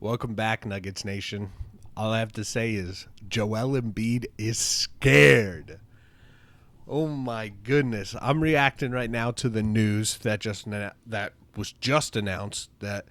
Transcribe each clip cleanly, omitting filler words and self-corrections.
Welcome back, Nuggets Nation. All I have to say is Joel Embiid is scared. Oh my goodness. I'm reacting right now to the news that was just announced that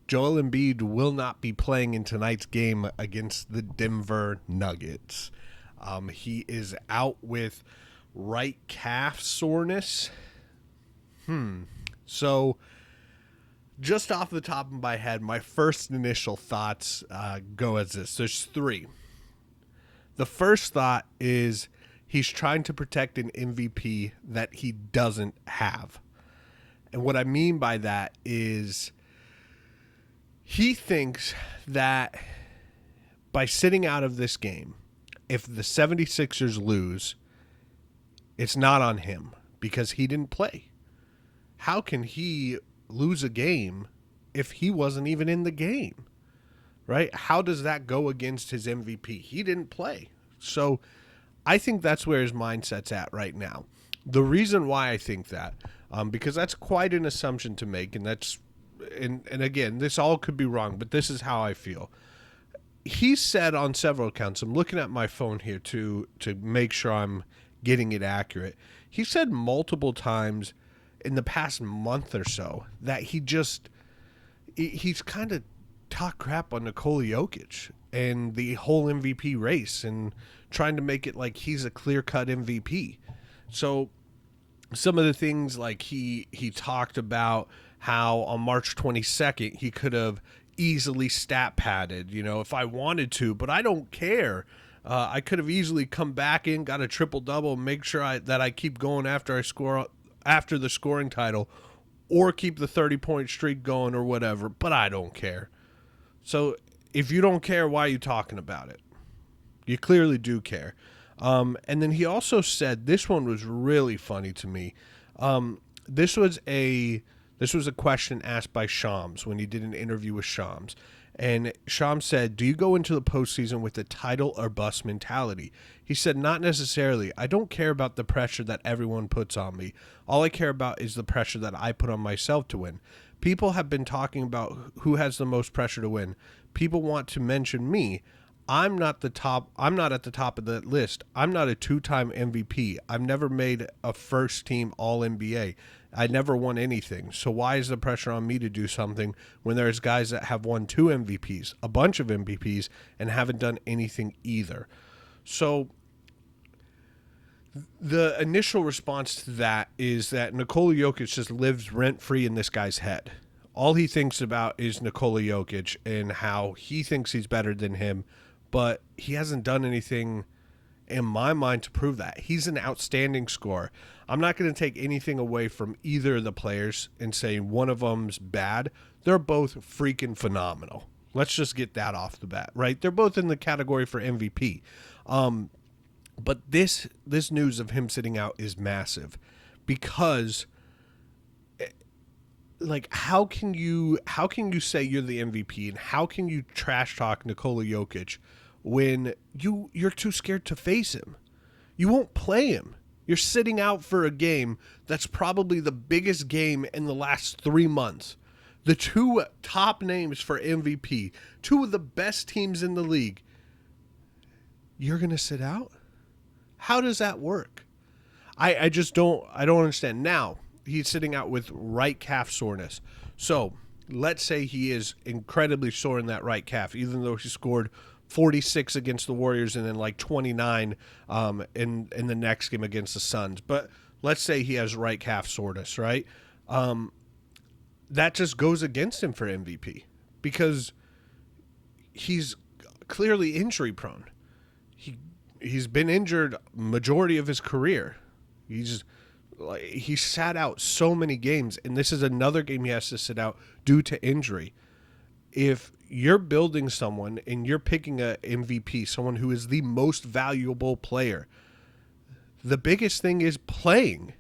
Joel Embiid will not be playing in tonight's game against the Denver Nuggets. He is out with right calf soreness. So, just off the top of my head, my first initial thoughts go as this. There's three. The first thought is he's trying to protect an MVP that he doesn't have. And what I mean by that is he thinks that by sitting out of this game, if the 76ers lose, it's not on him because he didn't play. How can he lose a game if he wasn't even in the game, right? How does that go against his MVP? He didn't play. So I think that's where his mindset's at right now. The reason why I think that, because that's quite an assumption to make, and again, this all could be wrong, but this is how I feel. He said on several accounts, I'm looking at my phone here to make sure I'm getting it accurate. He said multiple times in the past month or so that he's kind of talked crap on Nikola Jokic and the whole MVP race and trying to make it like he's a clear-cut MVP. So some of the things like he talked about how on March 22nd he could have easily stat padded, if I wanted to, but I don't care. I could have easily come back in, got a triple-double, make sure that I keep going after I score after the scoring title, or keep the 30-point streak going or whatever, but I don't care. So if you don't care, why are you talking about it? You clearly do care. And then he also said, this one was really funny to me. This was a question asked by Shams when he did an interview with Shams. And Shams said, do you go into the postseason with the title or bust mentality? He said, not necessarily. I don't care about the pressure that everyone puts on me. All I care about is the pressure that I put on myself to win. People have been talking about who has the most pressure to win. People want to mention me. I'm not at the top of the list. I'm not a two-time MVP. I've never made a first-team All-NBA. I never won anything. So why is the pressure on me to do something when there's guys that have won 2 MVPs, a bunch of MVPs, and haven't done anything either? So the initial response to that is that Nikola Jokic just lives rent-free in this guy's head. All he thinks about is Nikola Jokic and how he thinks he's better than him, but he hasn't done anything in my mind to prove that. He's an outstanding scorer. I'm not going to take anything away from either of the players and say one of them's bad. They're both freaking phenomenal. Let's just get that off the bat, right? They're both in the category for MVP. But this news of him sitting out is massive because, like, how can you say you're the MVP and how can you trash talk Nikola Jokic when you're too scared to face him? You won't play him. You're sitting out for a game that's probably the biggest game in the last 3 months. The 2 top names for MVP, 2 of the best teams in the league. You're going to sit out? How does that work? I just don't understand. Now, he's sitting out with right calf soreness. So let's say he is incredibly sore in that right calf, even though he scored 46 against the Warriors and then like 29 in the next game against the Suns. But let's say he has right calf soreness, right? That just goes against him for MVP because he's clearly injury prone. He's been injured majority of his career. He sat out so many games, and this is another game he has to sit out due to injury. If you're building someone and you're picking a MVP, someone who is the most valuable player, the biggest thing is playing.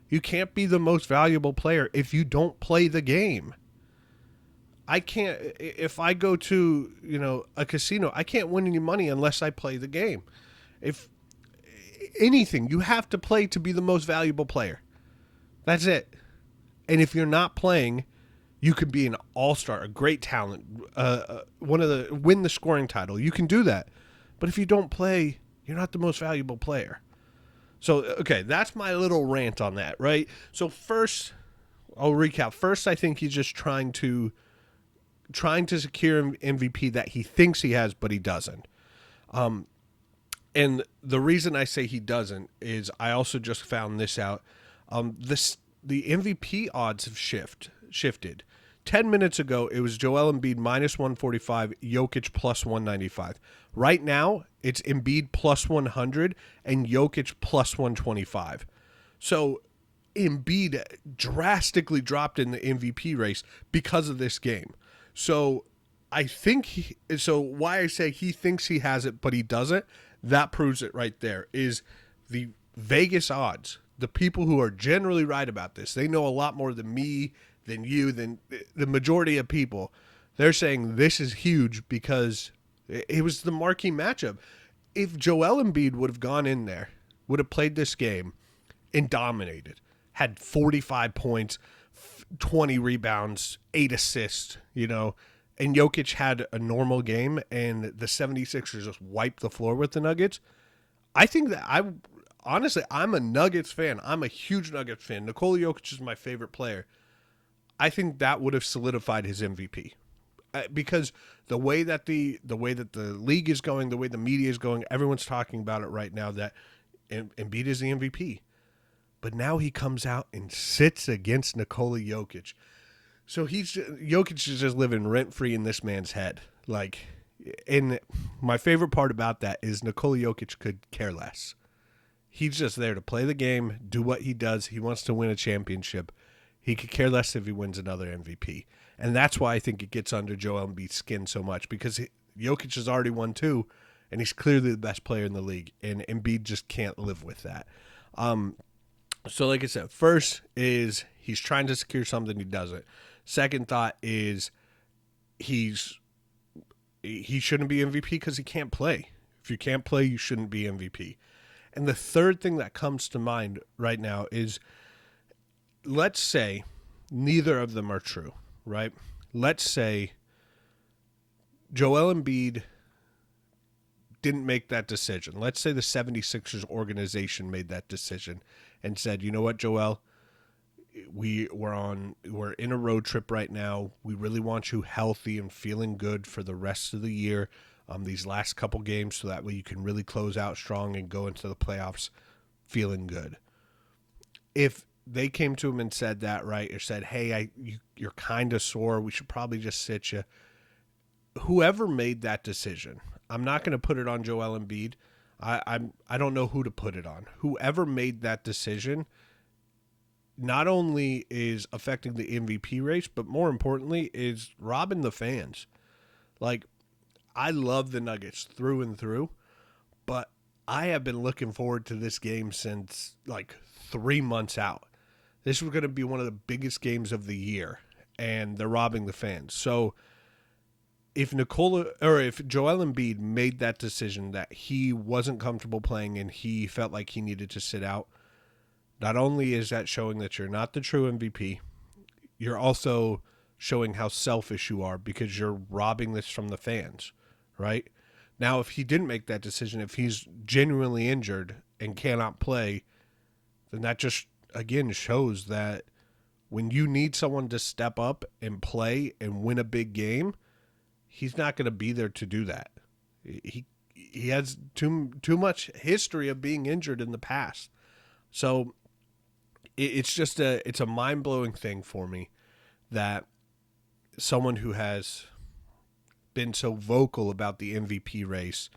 You can't be the most valuable player if you don't play the game. If I go to, a casino, I can't win any money unless I play the game. If anything, you have to play to be the most valuable player. That's it. And if you're not playing, You could be an all-star, a great talent, win the scoring title. You can do that. But if you don't play, you're not the most valuable player. So, okay, that's my little rant on that, right? So first, I'll recap. First, I think he's just trying to secure MVP that he thinks he has, but he doesn't. And the reason I say he doesn't is I also just found this out. The MVP odds have shifted. 10 minutes ago, it was Joel Embiid minus 145, Jokic plus 195. Right now, it's Embiid plus 100 and Jokic plus 125. So Embiid drastically dropped in the MVP race because of this game. So I think why I say he thinks he has it, but he doesn't, that proves it right there, is the Vegas odds. The people who are generally right about this, they know a lot more than me, than you, than the majority of people. They're saying this is huge because it was the marquee matchup. If Joel Embiid would have gone in there, would have played this game and dominated, had 45 points, 20 rebounds, 8 assists, and Jokic had a normal game and the 76ers just wiped the floor with the Nuggets, I think that honestly, I'm a Nuggets fan. I'm a huge Nuggets fan. Nikola Jokic is my favorite player. I think that would have solidified his MVP. Because the way that the league is going, the way the media is going, everyone's talking about it right now that Embiid is the MVP. But now he comes out and sits against Nikola Jokic. So Jokic is just living rent-free in this man's head. And my favorite part about that is Nikola Jokic could care less. He's just there to play the game, do what he does. He wants to win a championship. He could care less if he wins another MVP. And that's why I think it gets under Joel Embiid's skin so much, because Jokic has already won 2, and he's clearly the best player in the league, and Embiid just can't live with that. So like I said, first is he's trying to secure something he doesn't. Second thought is he shouldn't be MVP because he can't play. If you can't play, you shouldn't be MVP. And the third thing that comes to mind right now is, let's say neither of them are true, right? Let's say Joel Embiid didn't make that decision. Let's say the 76ers organization made that decision and said, you know what, Joel, we're in a road trip right now. We really want you healthy and feeling good for the rest of the year, these last couple games, so that way you can really close out strong and go into the playoffs feeling good. If they came to him and said that, right, or said, hey, you're kind of sore, we should probably just sit you. Whoever made that decision, I'm not going to put it on Joel Embiid. I don't know who to put it on. Whoever made that decision not only is affecting the MVP race, but more importantly is robbing the fans. I love the Nuggets through and through, but I have been looking forward to this game since 3 months out. This was going to be one of the biggest games of the year, and they're robbing the fans. So if Joel Embiid made that decision that he wasn't comfortable playing and he felt like he needed to sit out, not only is that showing that you're not the true MVP, you're also showing how selfish you are, because you're robbing this from the fans, right? Now, if he didn't make that decision, if he's genuinely injured and cannot play, then that just, again, shows that when you need someone to step up and play and win a big game, he's not going to be there to do that. He has too much history of being injured in the past. So it's just it's a mind-blowing thing for me that someone who has been so vocal about the MVP race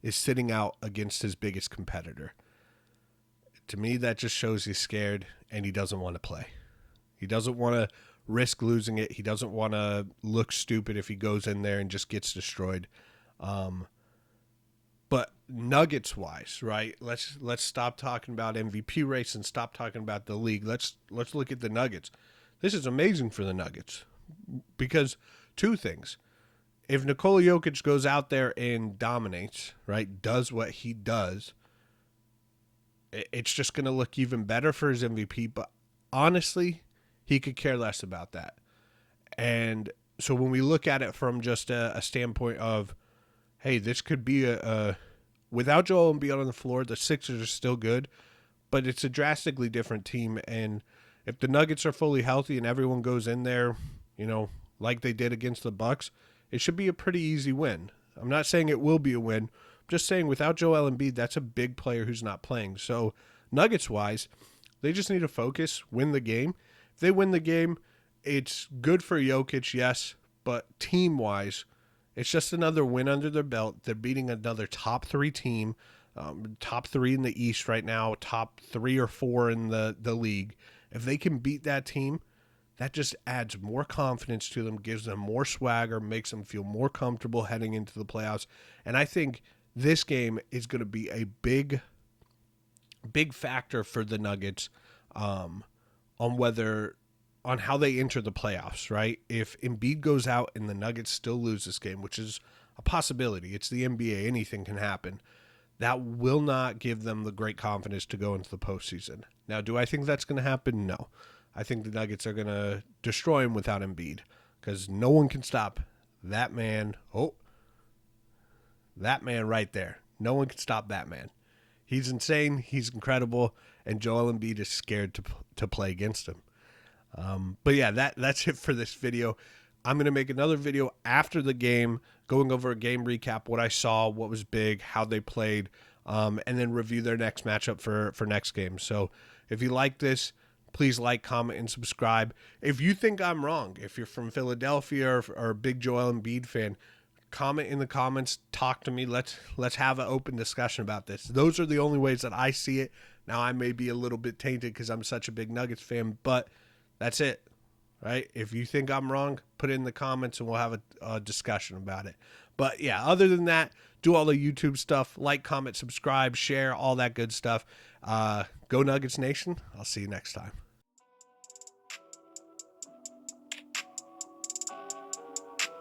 is sitting out against his biggest competitor. To me, that just shows he's scared and he doesn't want to play. He doesn't want to risk losing it. He doesn't want to look stupid if he goes in there and just gets destroyed. But Nuggets-wise, right? Let's stop talking about MVP race and stop talking about the league. Let's look at the Nuggets. This is amazing for the Nuggets because two things. If Nikola Jokic goes out there and dominates, right, does what he does, it's just going to look even better for his MVP. But honestly, he could care less about that. And so when we look at it from just a standpoint of, hey, this could be without Joel Embiid on the floor, the Sixers are still good, but it's a drastically different team. And if the Nuggets are fully healthy and everyone goes in there, like they did against the Bucks, it should be a pretty easy win. I'm not saying it will be a win. I'm just saying without Joel Embiid, that's a big player who's not playing. So Nuggets-wise, they just need to focus, win the game. If they win the game, it's good for Jokic, yes, but team-wise, it's just another win under their belt. They're beating another top 3 team, top 3 in the East right now, top 3 or 4 in the league. If they can beat that team, that just adds more confidence to them, gives them more swagger, makes them feel more comfortable heading into the playoffs. And I think this game is going to be a big factor for the Nuggets on how they enter the playoffs, right? If Embiid goes out and the Nuggets still lose this game, which is a possibility, it's the NBA, anything can happen, that will not give them the great confidence to go into the postseason. Now, do I think that's going to happen? No. I think the Nuggets are going to destroy him without Embiid because no one can stop that man. Oh, that man right there. No one can stop that man. He's insane. He's incredible. And Joel Embiid is scared to play against him. But yeah, that's it for this video. I'm going to make another video after the game, going over a game recap, what I saw, what was big, how they played, and then review their next matchup for next game. So if you like this, please like, comment, and subscribe. If you think I'm wrong, if you're from Philadelphia or a big Joel Embiid fan, comment in the comments, talk to me. Let's have an open discussion about this. Those are the only ways that I see it. Now, I may be a little bit tainted because I'm such a big Nuggets fan, but that's it, right? If you think I'm wrong, put it in the comments and we'll have a discussion about it. But yeah, other than that, do all the YouTube stuff, like, comment, subscribe, share, all that good stuff. Go Nuggets Nation. I'll see you next time.